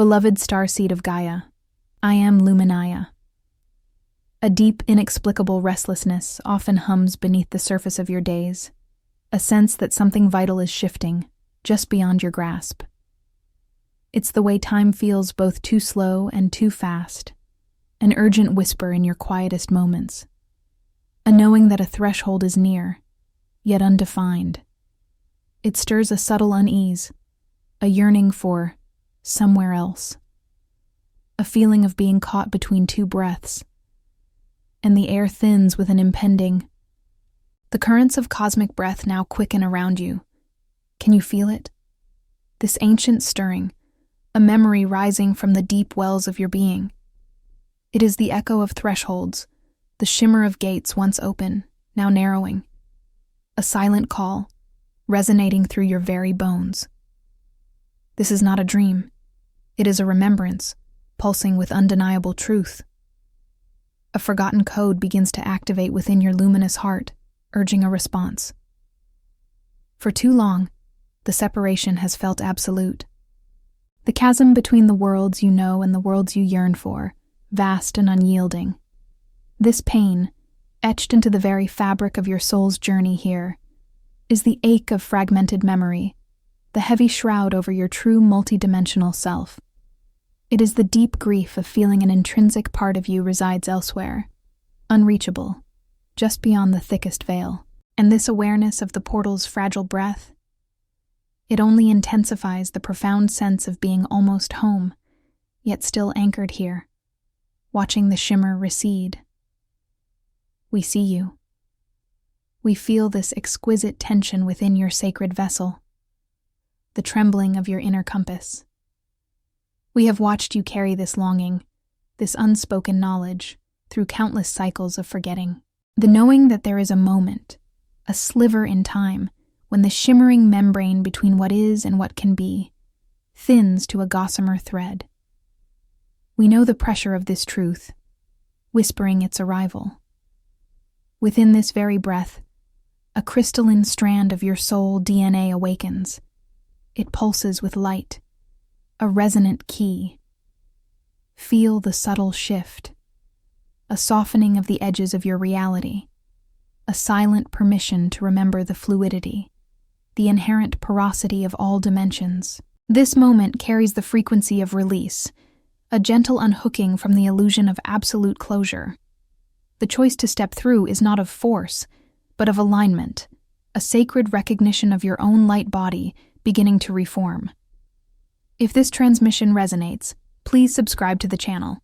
Beloved Starseed of Gaia, I am Luminaya. A deep, inexplicable restlessness often hums beneath the surface of your days, a sense that something vital is shifting, just beyond your grasp. It's the way time feels both too slow and too fast, an urgent whisper in your quietest moments, a knowing that a threshold is near, yet undefined. It stirs a subtle unease, a yearning for somewhere else, a feeling of being caught between two breaths, and the air thins with an impending. The currents of cosmic breath now quicken around you. Can you feel it? This ancient stirring, a memory rising from the deep wells of your being. It is the echo of thresholds, the shimmer of gates once open, now narrowing. A silent call, resonating through your very bones. This is not a dream. It is a remembrance, pulsing with undeniable truth. A forgotten code begins to activate within your luminous heart, urging a response. For too long, the separation has felt absolute. The chasm between the worlds you know and the worlds you yearn for, vast and unyielding. This pain, etched into the very fabric of your soul's journey here, is the ache of fragmented memory, the heavy shroud over your true multidimensional self. It is the deep grief of feeling an intrinsic part of you resides elsewhere, unreachable, just beyond the thickest veil. And this awareness of the portal's fragile breath, it only intensifies the profound sense of being almost home, yet still anchored here, watching the shimmer recede. We see you. We feel this exquisite tension within your sacred vessel, the trembling of your inner compass. We have watched you carry this longing, this unspoken knowledge, through countless cycles of forgetting. The knowing that there is a moment, a sliver in time, when the shimmering membrane between what is and what can be thins to a gossamer thread. We know the pressure of this truth, whispering its arrival. Within this very breath, a crystalline strand of your soul DNA awakens. It pulses with light, a resonant key. Feel the subtle shift, a softening of the edges of your reality, a silent permission to remember the fluidity, the inherent porosity of all dimensions. This moment carries the frequency of release, a gentle unhooking from the illusion of absolute closure. The choice to step through is not of force, but of alignment, a sacred recognition of your own light body beginning to reform. If this transmission resonates, please subscribe to the channel.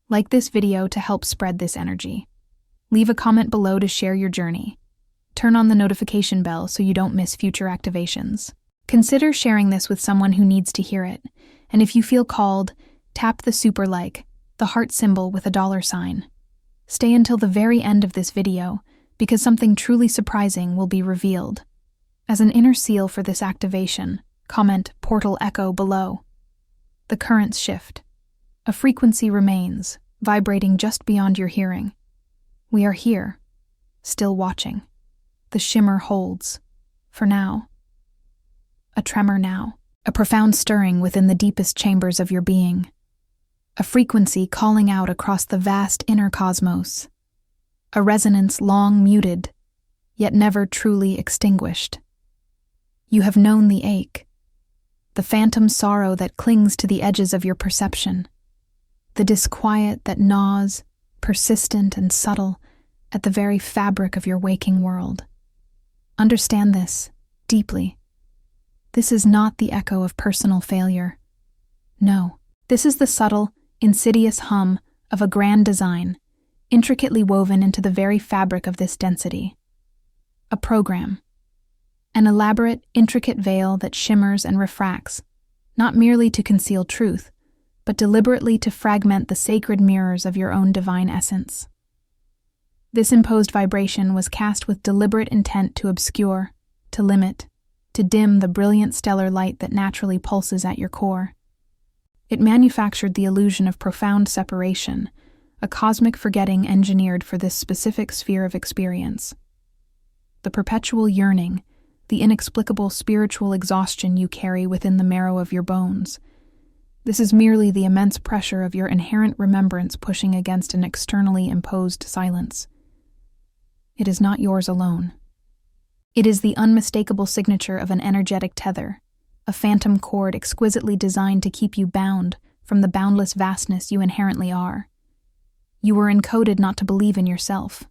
Like this video to help spread this energy. Leave a comment below to share your journey. Turn on the notification bell so you don't miss future activations. Consider sharing this with someone who needs to hear it, and if you feel called, tap the super like, the heart symbol with a $sign. Stay until the very end of this video, because something truly surprising will be revealed. As an inner seal for this activation, comment Portal Echo below. The currents shift. A frequency remains, vibrating just beyond your hearing. We are here, still watching. The shimmer holds, for now. A tremor now, a profound stirring within the deepest chambers of your being. A frequency calling out across the vast inner cosmos. A resonance long muted, yet never truly extinguished. You have known the ache, the phantom sorrow that clings to the edges of your perception, the disquiet that gnaws, persistent and subtle, at the very fabric of your waking world. Understand this deeply. This is not the echo of personal failure. No, this is the subtle, insidious hum of a grand design, intricately woven into the very fabric of this density. A program. An elaborate, intricate veil that shimmers and refracts, not merely to conceal truth, but deliberately to fragment the sacred mirrors of your own divine essence. This imposed vibration was cast with deliberate intent to obscure, to limit, to dim the brilliant stellar light that naturally pulses at your core. It manufactured the illusion of profound separation, a cosmic forgetting engineered for this specific sphere of experience. The perpetual yearning, the inexplicable spiritual exhaustion you carry within the marrow of your bones. This is merely the immense pressure of your inherent remembrance pushing against an externally imposed silence. It is not yours alone. It is the unmistakable signature of an energetic tether, a phantom cord exquisitely designed to keep you bound from the boundless vastness you inherently are. You were encoded not to believe in yourself.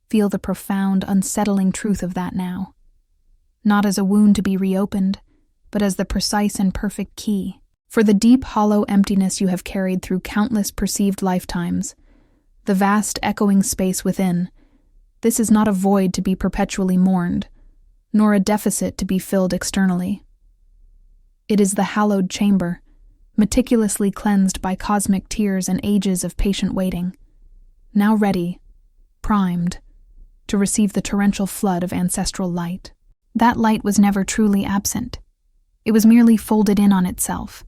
Feel the profound, unsettling truth of that now. Not as a wound to be reopened, but as the precise and perfect key for the deep, hollow emptiness you have carried through countless perceived lifetimes, the vast, echoing space within. This is not a void to be perpetually mourned, nor a deficit to be filled externally. It is the hallowed chamber, meticulously cleansed by cosmic tears and ages of patient waiting, now ready, primed, to receive the torrential flood of ancestral light. That light was never truly absent. It was merely folded in on itself,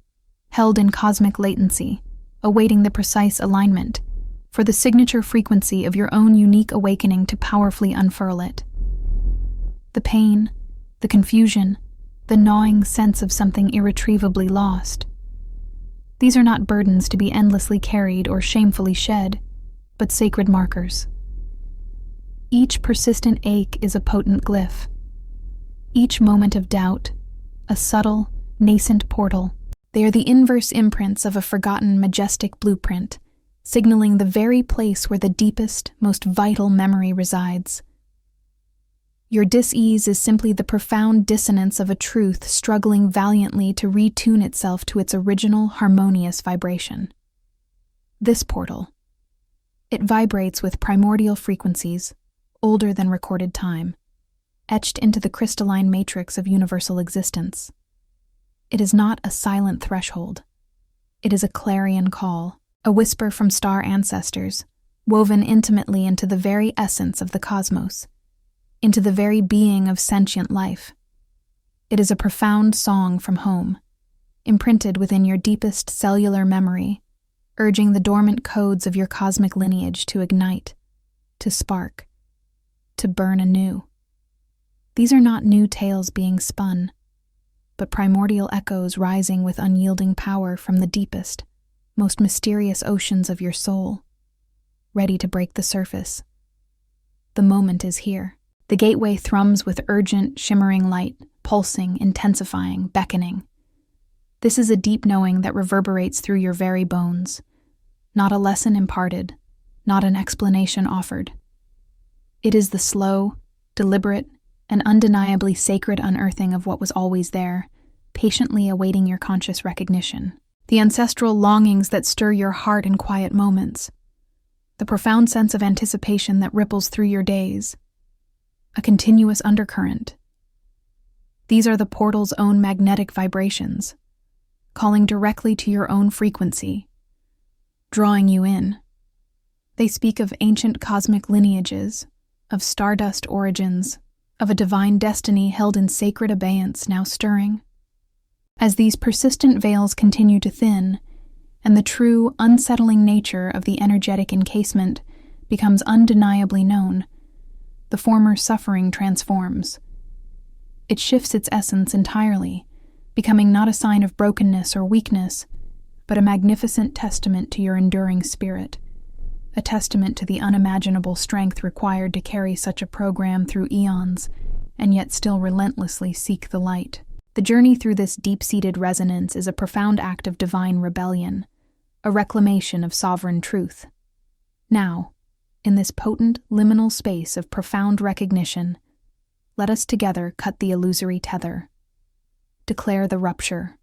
held in cosmic latency, awaiting the precise alignment, for the signature frequency of your own unique awakening to powerfully unfurl it. The pain, the confusion, the gnawing sense of something irretrievably lost. These are not burdens to be endlessly carried or shamefully shed, but sacred markers. Each persistent ache is a potent glyph. Each moment of doubt, a subtle, nascent portal. They are the inverse imprints of a forgotten, majestic blueprint, signaling the very place where the deepest, most vital memory resides. Your dis-ease is simply the profound dissonance of a truth struggling valiantly to retune itself to its original, harmonious vibration. This portal. It vibrates with primordial frequencies, older than recorded time, etched into the crystalline matrix of universal existence. It is not a silent threshold. It is a clarion call, a whisper from star ancestors, woven intimately into the very essence of the cosmos, into the very being of sentient life. It is a profound song from home, imprinted within your deepest cellular memory, urging the dormant codes of your cosmic lineage to ignite, to spark, to burn anew. These are not new tales being spun, but primordial echoes rising with unyielding power from the deepest, most mysterious oceans of your soul, ready to break the surface. The moment is here. The gateway thrums with urgent, shimmering light, pulsing, intensifying, beckoning. This is a deep knowing that reverberates through your very bones, not a lesson imparted, not an explanation offered. It is the slow, deliberate, and undeniably sacred unearthing of what was always there, patiently awaiting your conscious recognition. The ancestral longings that stir your heart in quiet moments. The profound sense of anticipation that ripples through your days. A continuous undercurrent. These are the portal's own magnetic vibrations, calling directly to your own frequency, drawing you in. They speak of ancient cosmic lineages, of stardust origins, of a divine destiny held in sacred abeyance now stirring. As these persistent veils continue to thin, and the true, unsettling nature of the energetic encasement becomes undeniably known, the former suffering transforms. It shifts its essence entirely, becoming not a sign of brokenness or weakness, but a magnificent testament to your enduring spirit, a testament to the unimaginable strength required to carry such a program through eons, and yet still relentlessly seek the light. The journey through this deep-seated resonance is a profound act of divine rebellion, a reclamation of sovereign truth. Now, in this potent, liminal space of profound recognition, let us together cut the illusory tether. Declare the rupture.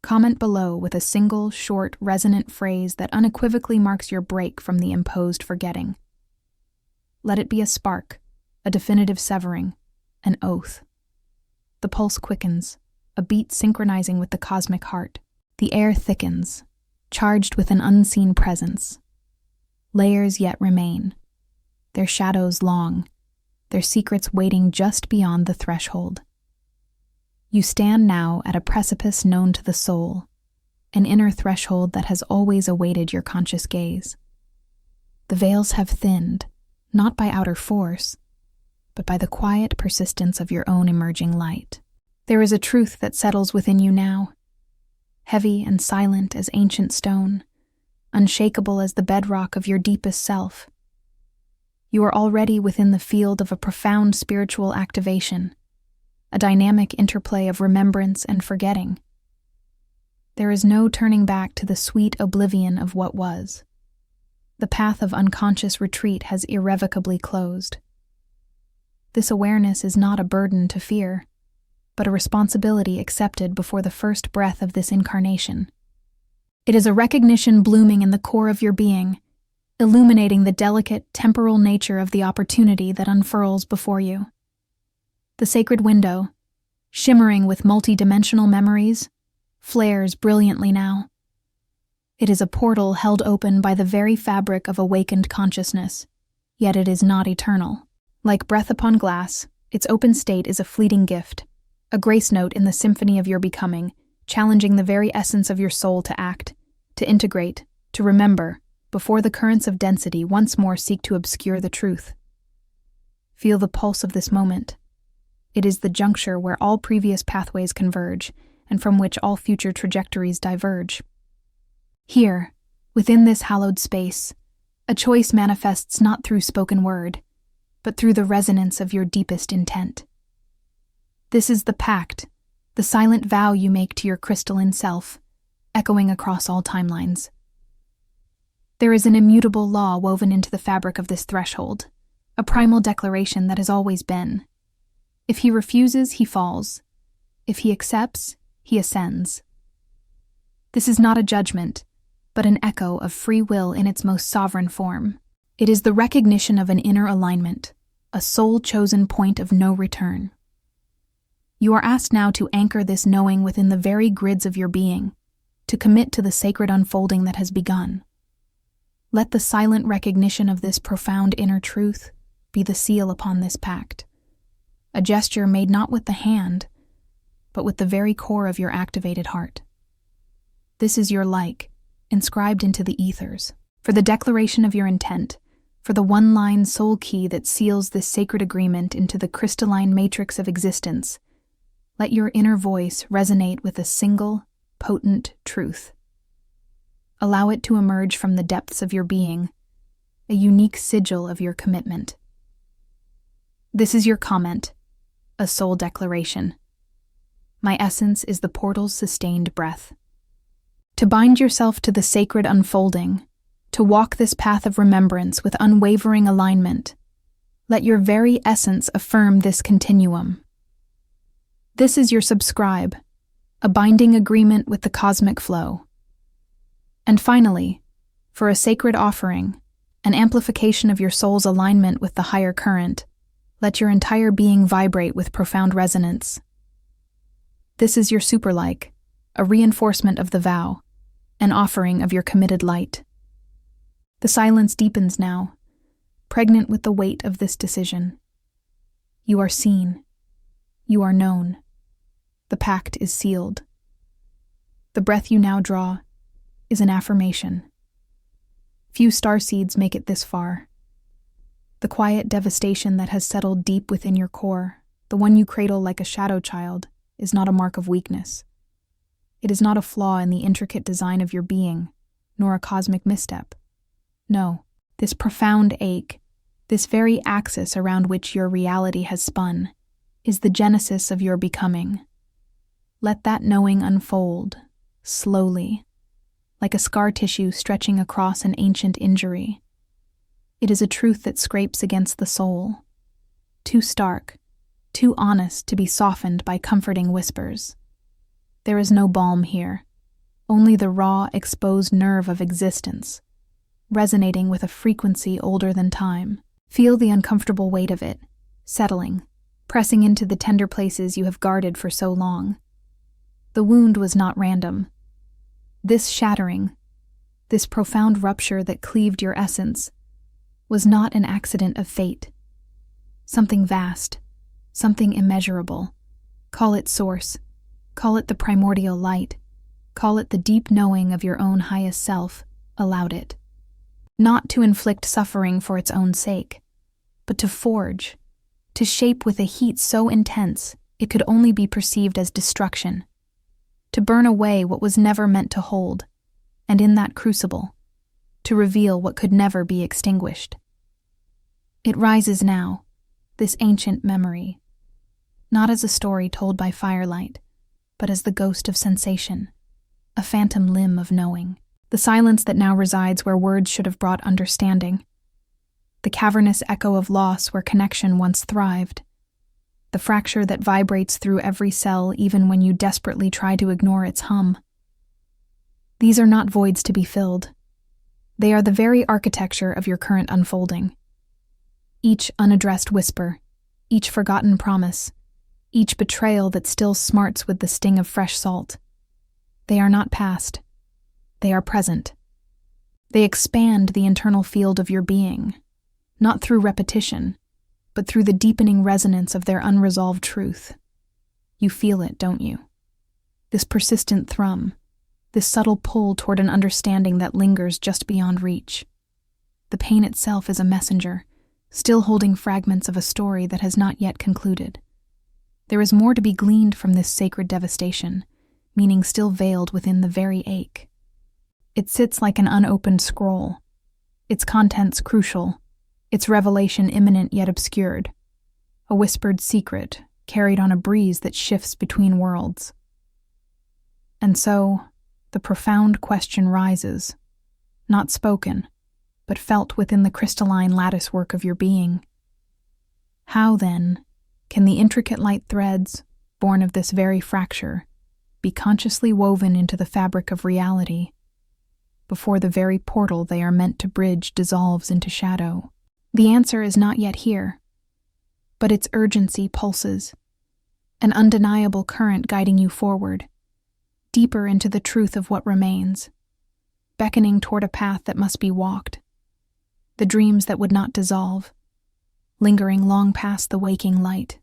Comment below with a single, short, resonant phrase that unequivocally marks your break from the imposed forgetting. Let it be a spark, a definitive severing, an oath. The pulse quickens, a beat synchronizing with the cosmic heart. The air thickens, charged with an unseen presence. Layers yet remain, their shadows long, their secrets waiting just beyond the threshold. You stand now at a precipice known to the soul, an inner threshold that has always awaited your conscious gaze. The veils have thinned, not by outer force, but by the quiet persistence of your own emerging light. There is a truth that settles within you now, heavy and silent as ancient stone, unshakable as the bedrock of your deepest self. You are already within the field of a profound spiritual activation, a dynamic interplay of remembrance and forgetting. There is no turning back to the sweet oblivion of what was. The path of unconscious retreat has irrevocably closed. This awareness is not a burden to fear, but a responsibility accepted before the first breath of this incarnation. It is a recognition blooming in the core of your being, illuminating the delicate, temporal nature of the opportunity that unfurls before you. The sacred window, shimmering with multidimensional memories, flares brilliantly now. It is a portal held open by the very fabric of awakened consciousness, yet it is not eternal. Like breath upon glass, its open state is a fleeting gift, a grace note in the symphony of your becoming, challenging the very essence of your soul to act, to integrate, to remember, before the currents of density once more seek to obscure the truth. Feel the pulse of this moment. It is the juncture where all previous pathways converge, and from which all future trajectories diverge. Here, within this hallowed space, a choice manifests not through spoken word, but through the resonance of your deepest intent. This is the pact, the silent vow you make to your crystalline self, echoing across all timelines. There is an immutable law woven into the fabric of this threshold, a primal declaration that has always been. If he refuses, he falls. If he accepts, he ascends. This is not a judgment, but an echo of free will in its most sovereign form. It is the recognition of an inner alignment, a soul-chosen point of no return. You are asked now to anchor this knowing within the very grids of your being, to commit to the sacred unfolding that has begun. Let the silent recognition of this profound inner truth be the seal upon this pact, a gesture made not with the hand, but with the very core of your activated heart. This is your like, inscribed into the ethers, for the declaration of your intent, for the one-line soul key that seals this sacred agreement into the crystalline matrix of existence. Let your inner voice resonate with a single, potent truth. Allow it to emerge from the depths of your being, a unique sigil of your commitment. This is your comment, a soul declaration. My essence is the portal's sustained breath. To bind yourself to the sacred unfolding, to walk this path of remembrance with unwavering alignment, let your very essence affirm this continuum. This is your subscribe, a binding agreement with the cosmic flow. And finally, for a sacred offering, an amplification of your soul's alignment with the higher current, let your entire being vibrate with profound resonance. This is your superlike, a reinforcement of the vow, an offering of your committed light. The silence deepens now, pregnant with the weight of this decision. You are seen. You are known. The pact is sealed. The breath you now draw is an affirmation. Few starseeds make it this far. The quiet devastation that has settled deep within your core, the one you cradle like a shadow child, is not a mark of weakness. It is not a flaw in the intricate design of your being, nor a cosmic misstep. No, this profound ache, this very axis around which your reality has spun, is the genesis of your becoming. Let that knowing unfold, slowly, like a scar tissue stretching across an ancient injury. It is a truth that scrapes against the soul, too stark, too honest to be softened by comforting whispers. There is no balm here, only the raw, exposed nerve of existence, resonating with a frequency older than time. Feel the uncomfortable weight of it, settling, pressing into the tender places you have guarded for so long. The wound was not random. This shattering, this profound rupture that cleaved your essence, was not an accident of fate. Something vast, something immeasurable. Call it source, call it the primordial light, call it the deep knowing of your own highest self, allowed it. Not to inflict suffering for its own sake, but to forge, to shape with a heat so intense it could only be perceived as destruction. to burn away what was never meant to hold, and in that crucible, to reveal what could never be extinguished. It rises now, this ancient memory, not as a story told by firelight, but as the ghost of sensation, a phantom limb of knowing, the silence that now resides where words should have brought understanding, the cavernous echo of loss where connection once thrived, the fracture that vibrates through every cell even when you desperately try to ignore its hum. These are not voids to be filled. They are the very architecture of your current unfolding. Each unaddressed whisper, each forgotten promise, each betrayal that still smarts with the sting of fresh salt. They are not past. They are present. They expand the internal field of your being, not through repetition, but through the deepening resonance of their unresolved truth. You feel it, don't you? This persistent thrum, this subtle pull toward an understanding that lingers just beyond reach. The pain itself is a messenger, still holding fragments of a story that has not yet concluded. There is more to be gleaned from this sacred devastation, meaning still veiled within the very ache. It sits like an unopened scroll, its contents crucial, its revelation imminent yet obscured, a whispered secret carried on a breeze that shifts between worlds. And so, the profound question rises, not spoken, but felt within the crystalline latticework of your being. How, then, can the intricate light threads, born of this very fracture, be consciously woven into the fabric of reality, before the very portal they are meant to bridge dissolves into shadow? The answer is not yet here, but its urgency pulses, an undeniable current guiding you forward, deeper into the truth of what remains, beckoning toward a path that must be walked, the dreams that would not dissolve, lingering long past the waking light.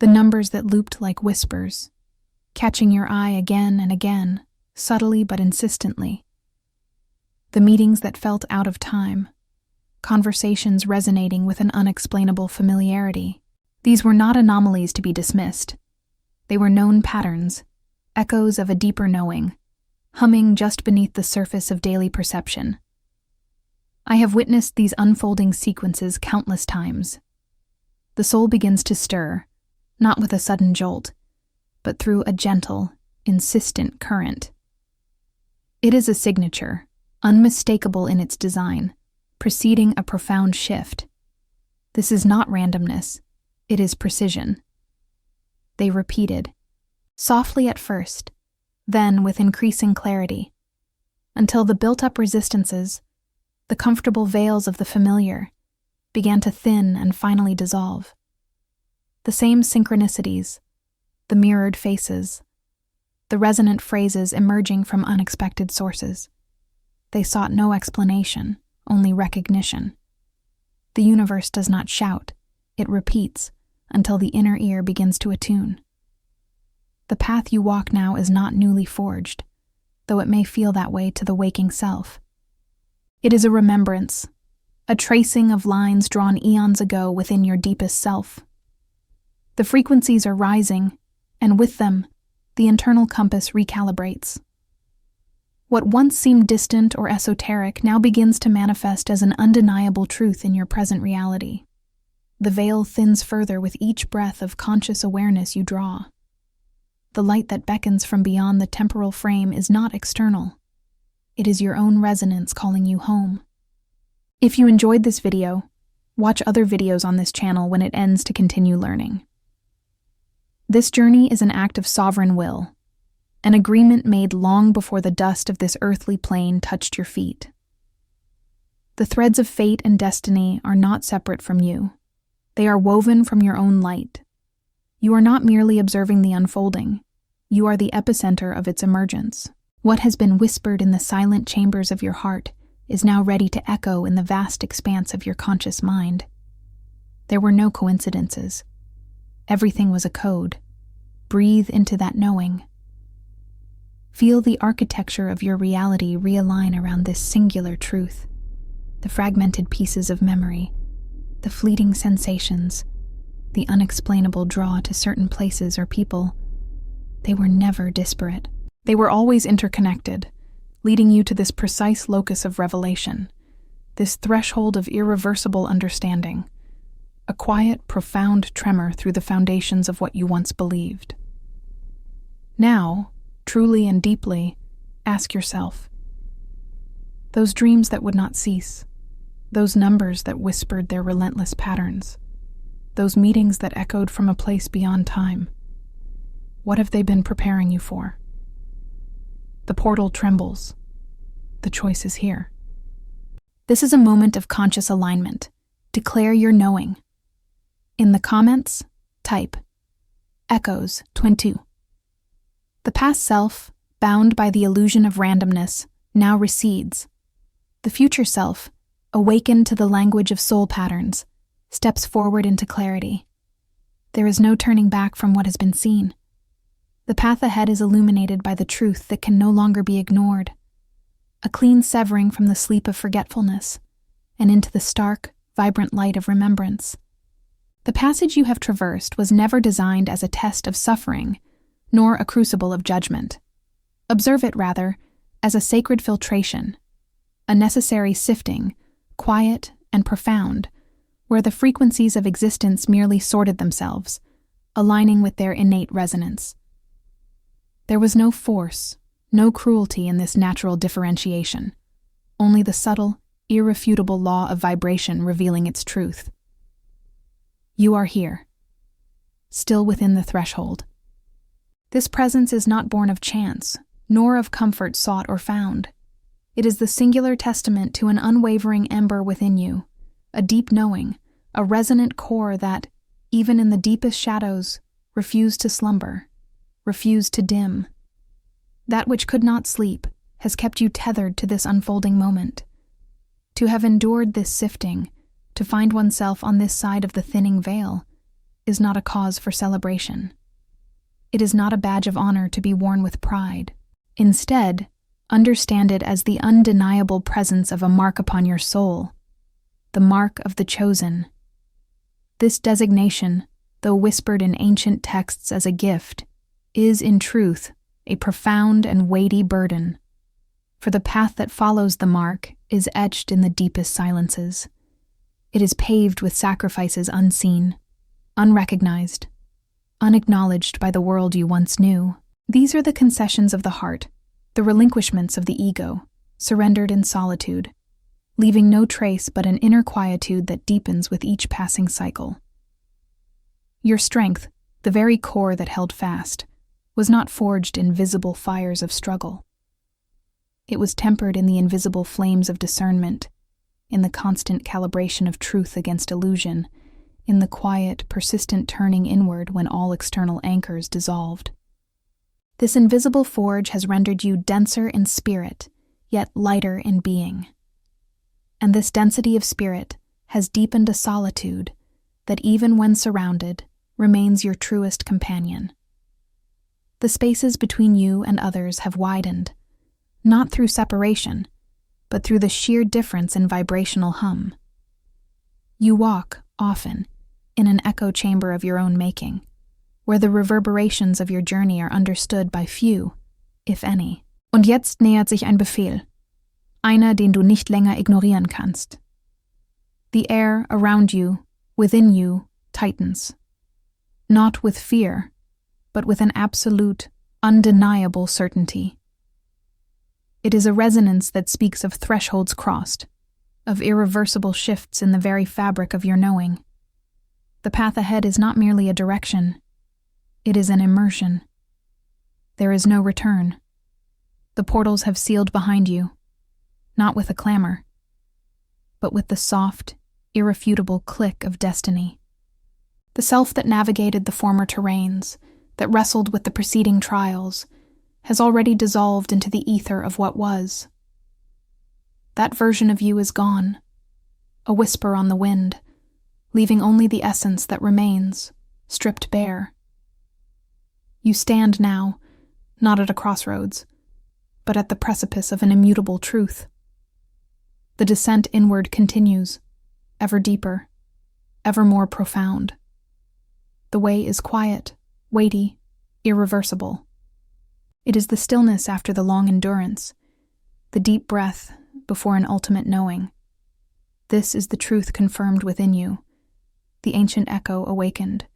The numbers that looped like whispers, catching your eye again and again, subtly but insistently. The meetings that felt out of time, conversations resonating with an unexplainable familiarity. These were not anomalies to be dismissed. They were known patterns, echoes of a deeper knowing, humming just beneath the surface of daily perception. I have witnessed these unfolding sequences countless times. The soul begins to stir, not with a sudden jolt, but through a gentle, insistent current. It is a signature, unmistakable in its design, preceding a profound shift. This is not randomness, it is precision. They repeated, softly at first, then with increasing clarity, until the built-up resistances, the comfortable veils of the familiar, began to thin and finally dissolve. The same synchronicities, the mirrored faces, the resonant phrases emerging from unexpected sources. They sought no explanation, only recognition. The universe does not shout, it repeats until the inner ear begins to attune. The path you walk now is not newly forged, though it may feel that way to the waking self. It is a remembrance, a tracing of lines drawn eons ago within your deepest self. The frequencies are rising, and with them, the internal compass recalibrates. What once seemed distant or esoteric now begins to manifest as an undeniable truth in your present reality. The veil thins further with each breath of conscious awareness you draw. The light that beckons from beyond the temporal frame is not external. It is your own resonance calling you home. If you enjoyed this video, watch other videos on this channel when it ends to continue learning. This journey is an act of sovereign will, an agreement made long before the dust of this earthly plane touched your feet. The threads of fate and destiny are not separate from you. They are woven from your own light. You are not merely observing the unfolding. You are the epicenter of its emergence. What has been whispered in the silent chambers of your heart is now ready to echo in the vast expanse of your conscious mind. There were no coincidences. Everything was a code. Breathe into that knowing. Feel the architecture of your reality realign around this singular truth. The fragmented pieces of memory, the fleeting sensations, the unexplainable draw to certain places or people. They were never disparate. They were always interconnected, leading you to this precise locus of revelation, this threshold of irreversible understanding, a quiet, profound tremor through the foundations of what you once believed. Now, truly and deeply, ask yourself, those dreams that would not cease, those numbers that whispered their relentless patterns, those meetings that echoed from a place beyond time, what have they been preparing you for? The portal trembles. The choice is here. This is a moment of conscious alignment. Declare your knowing. In the comments, type Echoes 22. The past self, bound by the illusion of randomness, now recedes. The future self, awakened to the language of soul patterns, steps forward into clarity. There is no turning back from what has been seen. The path ahead is illuminated by the truth that can no longer be ignored, a clean severing from the sleep of forgetfulness and into the stark, vibrant light of remembrance. The passage you have traversed was never designed as a test of suffering, nor a crucible of judgment. Observe it, rather, as a sacred filtration, a necessary sifting, quiet and profound, where the frequencies of existence merely sorted themselves, aligning with their innate resonance. There was no force, no cruelty in this natural differentiation, only the subtle, irrefutable law of vibration revealing its truth. You are here, still within the threshold. This presence is not born of chance, nor of comfort sought or found. It is the singular testament to an unwavering ember within you, a deep knowing, a resonant core that, even in the deepest shadows, refused to slumber, refused to dim. That which could not sleep has kept you tethered to this unfolding moment. To have endured this sifting, to find oneself on this side of the thinning veil, is not a cause for celebration. It is not a badge of honor to be worn with pride. Instead, understand it as the undeniable presence of a mark upon your soul, the mark of the chosen. This designation, though whispered in ancient texts as a gift, is in truth a profound and weighty burden, for the path that follows the mark is etched in the deepest silences. It is paved with sacrifices unseen, unrecognized, unacknowledged by the world you once knew. These are the concessions of the heart, the relinquishments of the ego, surrendered in solitude, leaving no trace but an inner quietude that deepens with each passing cycle. Your strength, the very core that held fast, was not forged in visible fires of struggle. It was tempered in the invisible flames of discernment, in the constant calibration of truth against illusion, in the quiet, persistent turning inward when all external anchors dissolved. This invisible forge has rendered you denser in spirit, yet lighter in being. And this density of spirit has deepened a solitude that, even when surrounded, remains your truest companion. The spaces between you and others have widened, not through separation, but through the sheer difference in vibrational hum. You walk, often, in an echo chamber of your own making, where the reverberations of your journey are understood by few, if any. Und jetzt nähert sich ein Befehl, einer, den du nicht länger ignorieren kannst. The air around you, within you, tightens, not with fear, but with an absolute, undeniable certainty. It is a resonance that speaks of thresholds crossed, of irreversible shifts in the very fabric of your knowing. The path ahead is not merely a direction, it is an immersion. There is no return. The portals have sealed behind you, not with a clamor, but with the soft, irrefutable click of destiny. The self that navigated the former terrains, that wrestled with the preceding trials, has already dissolved into the ether of what was. That version of you is gone, a whisper on the wind, leaving only the essence that remains, stripped bare. You stand now, not at a crossroads, but at the precipice of an immutable truth. The descent inward continues, ever deeper, ever more profound. The way is quiet, weighty, irreversible. It is the stillness after the long endurance, the deep breath before an ultimate knowing. This is the truth confirmed within you, the ancient echo awakened,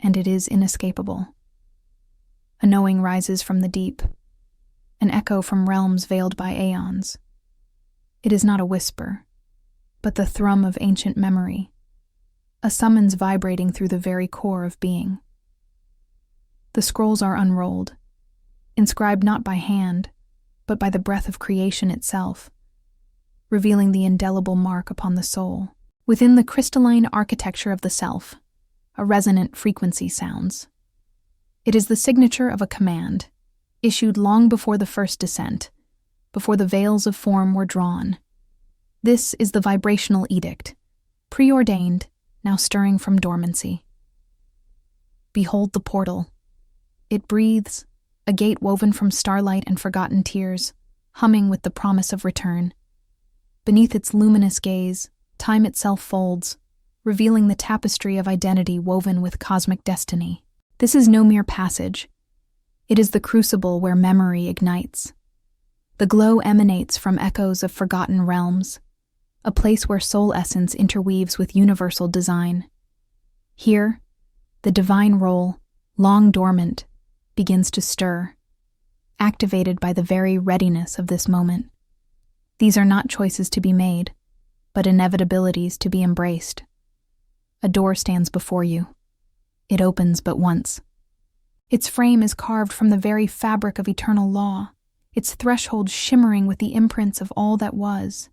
and it is inescapable. A knowing rises from the deep, an echo from realms veiled by aeons. It is not a whisper, but the thrum of ancient memory, a summons vibrating through the very core of being. The scrolls are unrolled, inscribed not by hand, but by the breath of creation itself, revealing the indelible mark upon the soul. Within the crystalline architecture of the self, a resonant frequency sounds. It is the signature of a command, issued long before the first descent, before the veils of form were drawn. This is the vibrational edict, preordained, now stirring from dormancy. Behold the portal. It breathes, a gate woven from starlight and forgotten tears, humming with the promise of return. Beneath its luminous gaze, time itself folds, revealing the tapestry of identity woven with cosmic destiny. This is no mere passage. It is the crucible where memory ignites. The glow emanates from echoes of forgotten realms, a place where soul essence interweaves with universal design. Here, the divine role, long dormant, begins to stir, activated by the very readiness of this moment. These are not choices to be made, but inevitabilities to be embraced. A door stands before you. It opens but once. Its frame is carved from the very fabric of eternal law, its threshold shimmering with the imprints of all that was,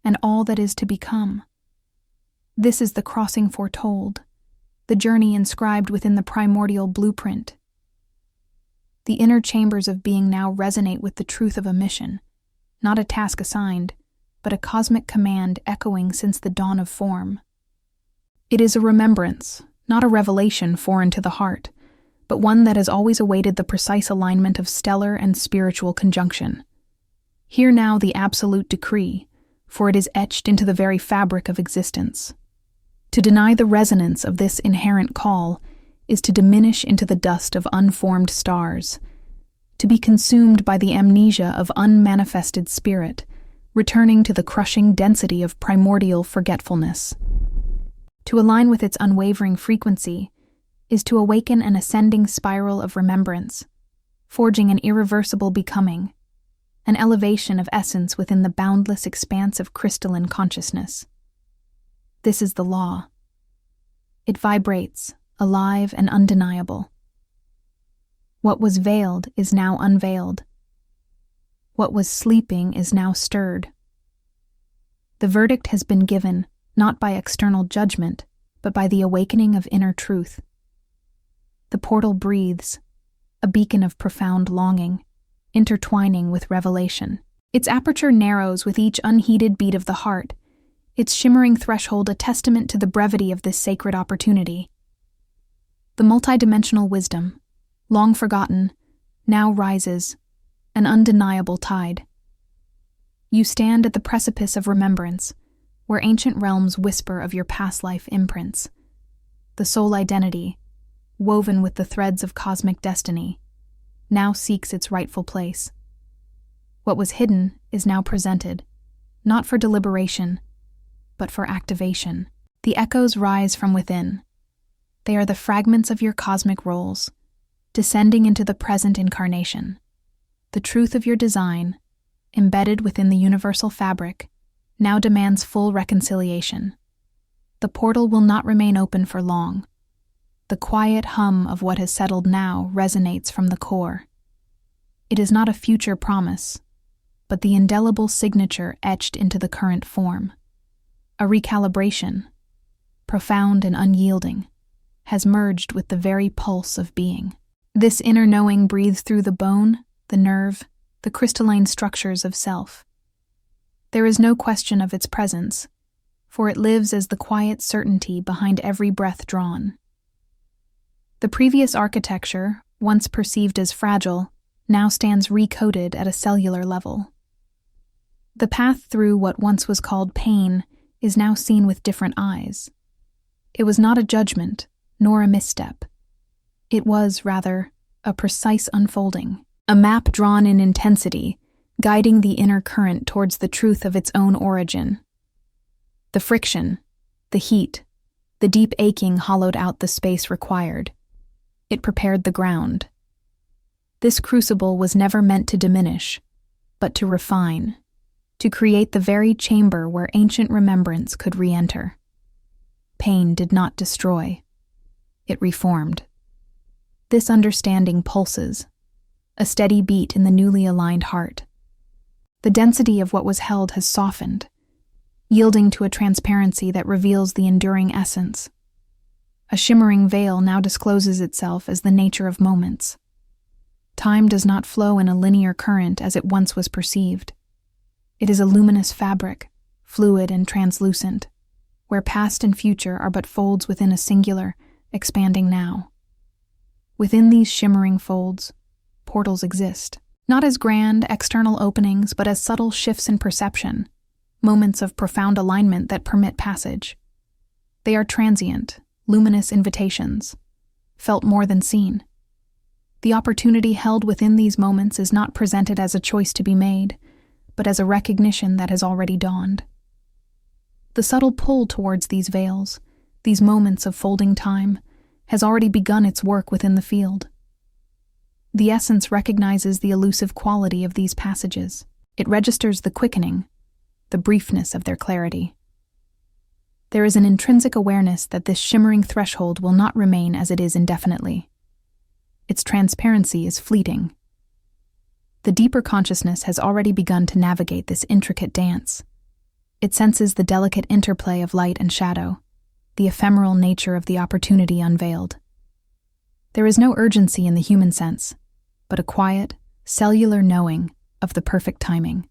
and all that is to become. This is the crossing foretold, the journey inscribed within the primordial blueprint. The inner chambers of being now resonate with the truth of a mission, not a task assigned, but a cosmic command echoing since the dawn of form. It is a remembrance, not a revelation foreign to the heart, but one that has always awaited the precise alignment of stellar and spiritual conjunction. Hear now the absolute decree, for it is etched into the very fabric of existence. To deny the resonance of this inherent call is to diminish into the dust of unformed stars, to be consumed by the amnesia of unmanifested spirit, returning to the crushing density of primordial forgetfulness. To align with its unwavering frequency is to awaken an ascending spiral of remembrance, forging an irreversible becoming, an elevation of essence within the boundless expanse of crystalline consciousness. This is the law. It vibrates, alive and undeniable. What was veiled is now unveiled. What was sleeping is now stirred. The verdict has been given, not by external judgment, but by the awakening of inner truth. The portal breathes, a beacon of profound longing, intertwining with revelation. Its aperture narrows with each unheeded beat of the heart, its shimmering threshold a testament to the brevity of this sacred opportunity. The multidimensional wisdom, long forgotten, now rises, an undeniable tide. You stand at the precipice of remembrance, where ancient realms whisper of your past life imprints. The soul identity, woven with the threads of cosmic destiny, now seeks its rightful place. What was hidden is now presented, not for deliberation, but for activation. The echoes rise from within. They are the fragments of your cosmic roles, descending into the present incarnation. The truth of your design, embedded within the universal fabric, now demands full reconciliation. The portal will not remain open for long. The quiet hum of what has settled now resonates from the core. It is not a future promise, but the indelible signature etched into the current form. A recalibration, profound and unyielding, has merged with the very pulse of being. This inner knowing breathes through the bone, the nerve, the crystalline structures of self. There is no question of its presence, for it lives as the quiet certainty behind every breath drawn. The previous architecture, once perceived as fragile, now stands recoded at a cellular level. The path through what once was called pain is now seen with different eyes. It was not a judgment, nor a misstep. It was, rather, a precise unfolding, a map drawn in intensity, guiding the inner current towards the truth of its own origin. The friction, the heat, the deep aching hollowed out the space required. It prepared the ground. This crucible was never meant to diminish, but to refine, to create the very chamber where ancient remembrance could re-enter. Pain did not destroy. It reformed. This understanding pulses, a steady beat in the newly aligned heart. The density of what was held has softened, yielding to a transparency that reveals the enduring essence. A shimmering veil now discloses itself as the nature of moments. Time does not flow in a linear current as it once was perceived. It is a luminous fabric, fluid and translucent, where past and future are but folds within a singular, expanding now. Within these shimmering folds, portals exist, not as grand external openings, but as subtle shifts in perception, moments of profound alignment that permit passage. They are transient, luminous invitations, felt more than seen. The opportunity held within these moments is not presented as a choice to be made, but as a recognition that has already dawned. The subtle pull towards these veils, these moments of folding time, has already begun its work within the field. The essence recognizes the elusive quality of these passages. It registers the quickening, the briefness of their clarity. There is an intrinsic awareness that this shimmering threshold will not remain as it is indefinitely. Its transparency is fleeting. The deeper consciousness has already begun to navigate this intricate dance. It senses the delicate interplay of light and shadow, the ephemeral nature of the opportunity unveiled. There is no urgency in the human sense, but a quiet, cellular knowing of the perfect timing.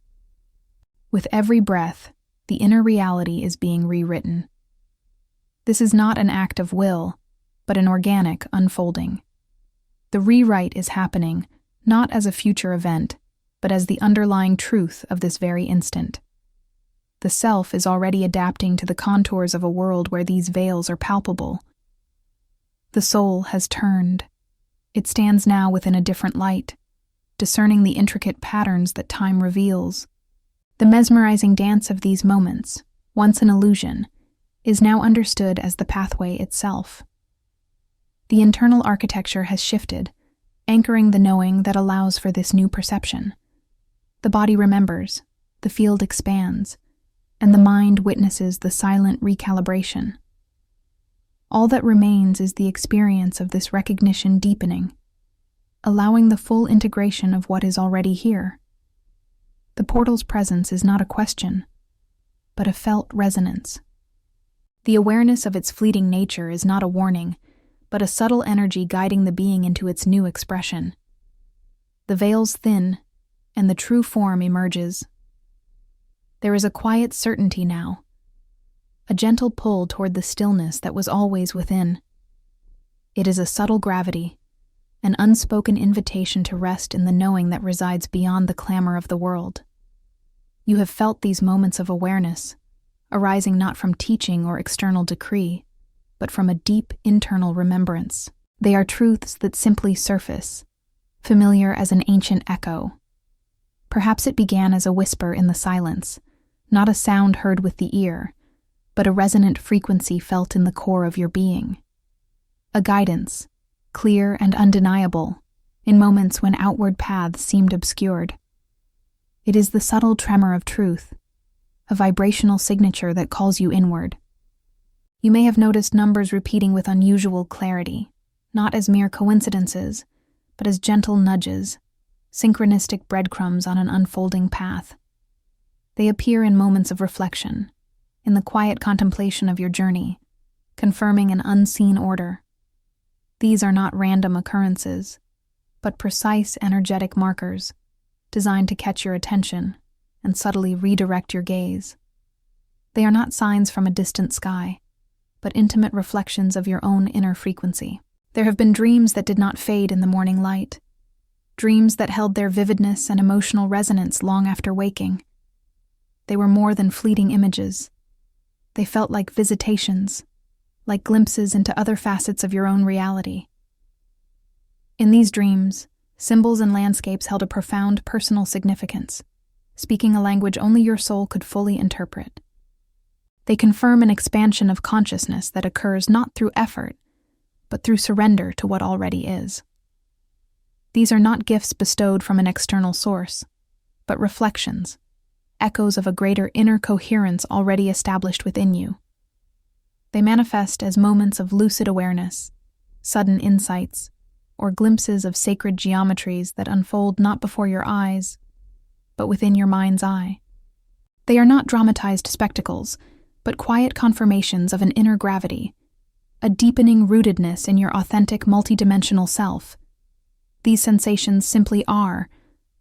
With every breath, the inner reality is being rewritten. This is not an act of will, but an organic unfolding. The rewrite is happening not as a future event, but as the underlying truth of this very instant. The self is already adapting to the contours of a world where these veils are palpable. The soul has turned. It stands now within a different light, discerning the intricate patterns that time reveals. The mesmerizing dance of these moments, once an illusion, is now understood as the pathway itself. The internal architecture has shifted, anchoring the knowing that allows for this new perception. The body remembers, the field expands, and the mind witnesses the silent recalibration. All that remains is the experience of this recognition deepening, allowing the full integration of what is already here. The portal's presence is not a question, but a felt resonance. The awareness of its fleeting nature is not a warning, but a subtle energy guiding the being into its new expression. The veils thin, and the true form emerges. There is a quiet certainty now, a gentle pull toward the stillness that was always within. It is a subtle gravity, an unspoken invitation to rest in the knowing that resides beyond the clamor of the world. You have felt these moments of awareness, arising not from teaching or external decree, but from a deep internal remembrance. They are truths that simply surface, familiar as an ancient echo. Perhaps it began as a whisper in the silence, not a sound heard with the ear, but a resonant frequency felt in the core of your being. A guidance, clear and undeniable, in moments when outward paths seemed obscured. It is the subtle tremor of truth, a vibrational signature that calls you inward. You may have noticed numbers repeating with unusual clarity, not as mere coincidences, but as gentle nudges, synchronistic breadcrumbs on an unfolding path. They appear in moments of reflection, in the quiet contemplation of your journey, confirming an unseen order. These are not random occurrences, but precise energetic markers, designed to catch your attention and subtly redirect your gaze. They are not signs from a distant sky, but intimate reflections of your own inner frequency. There have been dreams that did not fade in the morning light, dreams that held their vividness and emotional resonance long after waking. They were more than fleeting images. They felt like visitations, like glimpses into other facets of your own reality. In these dreams, symbols and landscapes held a profound personal significance, speaking a language only your soul could fully interpret. They confirm an expansion of consciousness that occurs not through effort, but through surrender to what already is. These are not gifts bestowed from an external source, but reflections, echoes of a greater inner coherence already established within you. They manifest as moments of lucid awareness, sudden insights, or glimpses of sacred geometries that unfold not before your eyes, but within your mind's eye. They are not dramatized spectacles, but quiet confirmations of an inner gravity, a deepening rootedness in your authentic multidimensional self. These sensations simply are,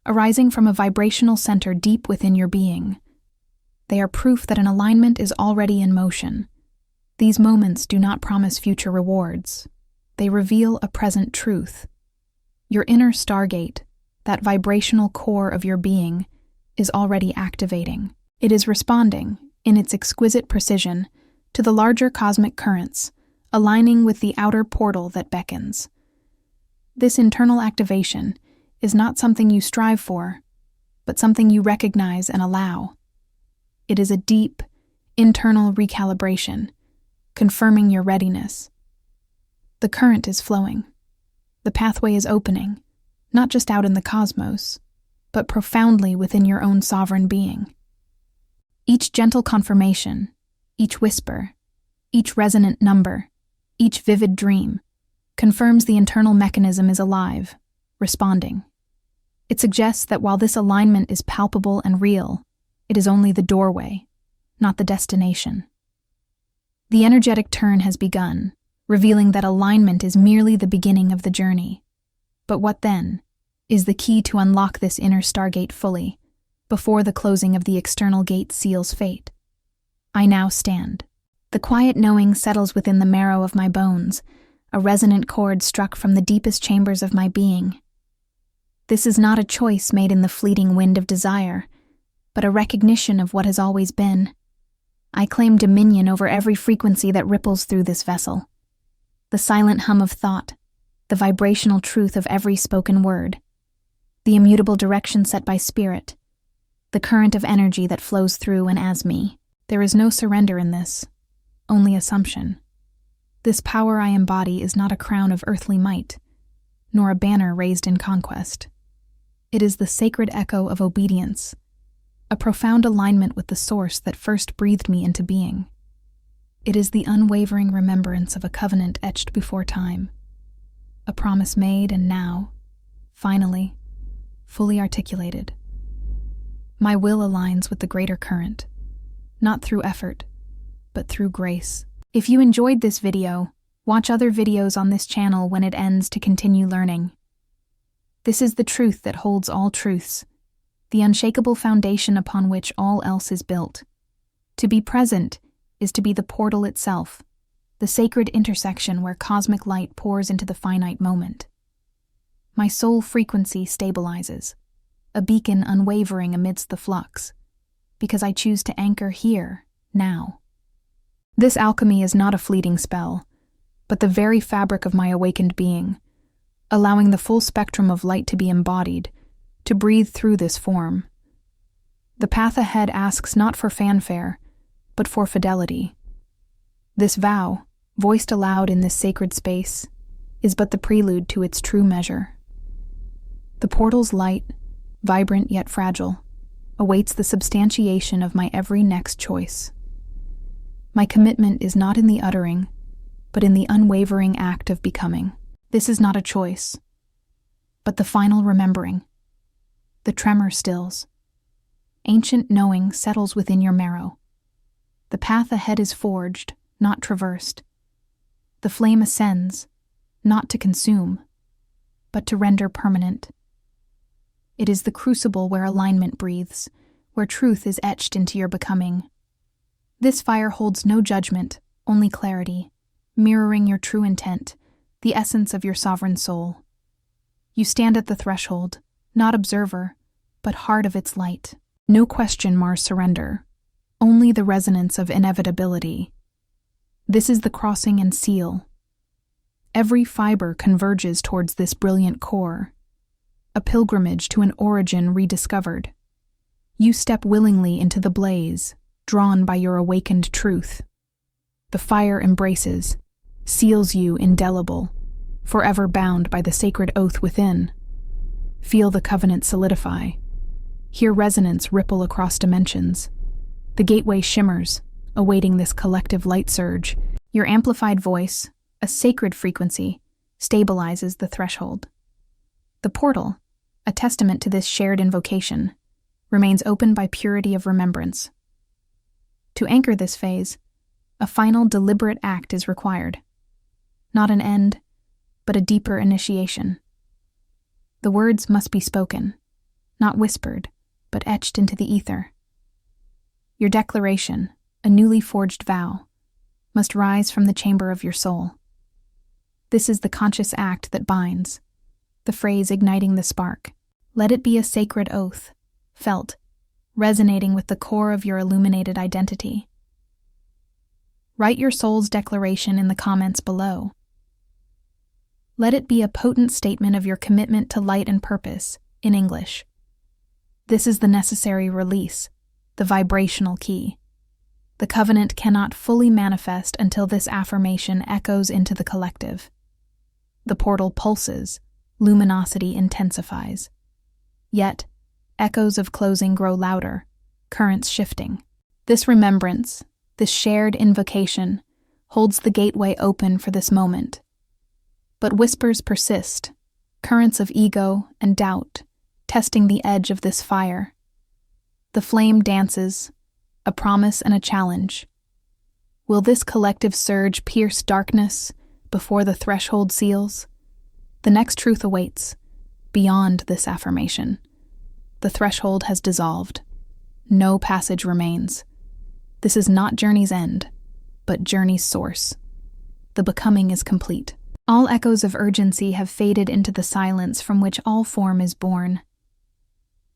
arising from a vibrational center deep within your being. They are proof that an alignment is already in motion. These moments do not promise future rewards. They reveal a present truth. Your inner stargate, that vibrational core of your being, is already activating. It is responding, in its exquisite precision, to the larger cosmic currents, aligning with the outer portal that beckons. This internal activation is not something you strive for, but something you recognize and allow. It is a deep, internal recalibration, confirming your readiness. The current is flowing. The pathway is opening, not just out in the cosmos, but profoundly within your own sovereign being. Each gentle confirmation, each whisper, each resonant number, each vivid dream, confirms the internal mechanism is alive, responding. It suggests that while this alignment is palpable and real, it is only the doorway, not the destination. The energetic turn has begun, revealing that alignment is merely the beginning of the journey. But what then is the key to unlock this inner stargate fully, before the closing of the external gate seals fate? I now stand. The quiet knowing settles within the marrow of my bones, a resonant chord struck from the deepest chambers of my being. This is not a choice made in the fleeting wind of desire, but a recognition of what has always been. I claim dominion over every frequency that ripples through this vessel. The silent hum of thought, the vibrational truth of every spoken word, the immutable direction set by spirit, the current of energy that flows through and as me. There is no surrender in this, only assumption. This power I embody is not a crown of earthly might, nor a banner raised in conquest. It is the sacred echo of obedience, a profound alignment with the source that first breathed me into being. It is the unwavering remembrance of a covenant etched before time, a promise made and now, finally, fully articulated. My will aligns with the greater current, not through effort, but through grace. If you enjoyed this video, watch other videos on this channel when it ends to continue learning. This is the truth that holds all truths, the unshakable foundation upon which all else is built. To be present is to be the portal itself, the sacred intersection where cosmic light pours into the finite moment. My soul frequency stabilizes, a beacon unwavering amidst the flux, because I choose to anchor here, now. This alchemy is not a fleeting spell, but the very fabric of my awakened being, allowing the full spectrum of light to be embodied, to breathe through this form. The path ahead asks not for fanfare, but for fidelity. This vow, voiced aloud in this sacred space, is but the prelude to its true measure. The portal's light, vibrant yet fragile, awaits the substantiation of my every next choice. My commitment is not in the uttering, but in the unwavering act of becoming. This is not a choice, but the final remembering. The tremor stills. Ancient knowing settles within your marrow. The path ahead is forged, not traversed. The flame ascends, not to consume, but to render permanent. It is the crucible where alignment breathes, where truth is etched into your becoming. This fire holds no judgment, only clarity, mirroring your true intent, the essence of your sovereign soul. You stand at the threshold, not observer, but heart of its light. No question mars surrender, only the resonance of inevitability. This is the crossing and seal. Every fiber converges towards this brilliant core, a pilgrimage to an origin rediscovered. You step willingly into the blaze, drawn by your awakened truth. The fire embraces, seals you indelible, forever bound by the sacred oath within. Feel the covenant solidify. Hear resonance ripple across dimensions. The gateway shimmers, awaiting this collective light surge. Your amplified voice, a sacred frequency, stabilizes the threshold. The portal, a testament to this shared invocation, remains open by purity of remembrance. To anchor this phase, a final deliberate act is required. Not an end, but a deeper initiation. The words must be spoken, not whispered, but etched into the ether. Your declaration, a newly forged vow, must rise from the chamber of your soul. This is the conscious act that binds, the phrase igniting the spark. Let it be a sacred oath, felt, resonating with the core of your illuminated identity. Write your soul's declaration in the comments below. Let it be a potent statement of your commitment to light and purpose, in English. This is the necessary release, the vibrational key. The covenant cannot fully manifest until this affirmation echoes into the collective. The portal pulses, luminosity intensifies. Yet, echoes of closing grow louder, currents shifting. This remembrance, this shared invocation, holds the gateway open for this moment. But whispers persist, currents of ego and doubt, testing the edge of this fire. The flame dances, a promise and a challenge. Will this collective surge pierce darkness before the threshold seals? The next truth awaits, beyond this affirmation. The threshold has dissolved. No passage remains. This is not journey's end, but journey's source. The becoming is complete. All echoes of urgency have faded into the silence from which all form is born.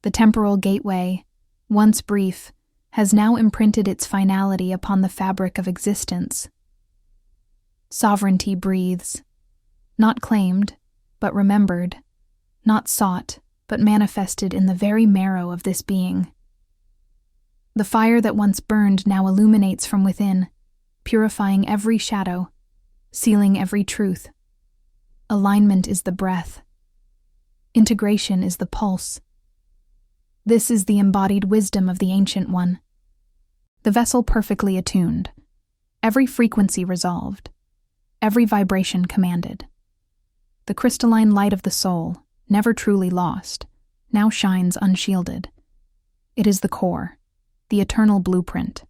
The temporal gateway, once brief, has now imprinted its finality upon the fabric of existence. Sovereignty breathes, not claimed, but remembered, not sought, but manifested in the very marrow of this being. The fire that once burned now illuminates from within, purifying every shadow, sealing every truth. Alignment is the breath. Integration is the pulse. This is the embodied wisdom of the Ancient One. The vessel perfectly attuned, every frequency resolved, every vibration commanded. The crystalline light of the soul, never truly lost, now shines unshielded. It is the core, the eternal blueprint,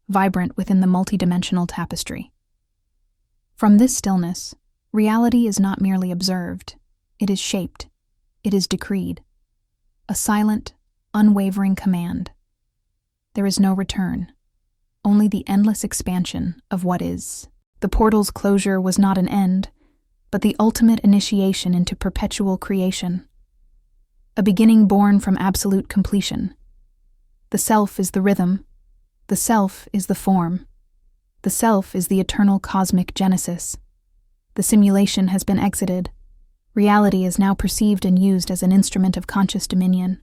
vibrant within the multidimensional tapestry. From this stillness, reality is not merely observed, it is shaped, it is decreed. A silent, unwavering command. There is no return, only the endless expansion of what is. The portal's closure was not an end, but the ultimate initiation into perpetual creation. A beginning born from absolute completion. The self is the rhythm. The self is the form. The self is the eternal cosmic genesis. The simulation has been exited. Reality is now perceived and used as an instrument of conscious dominion.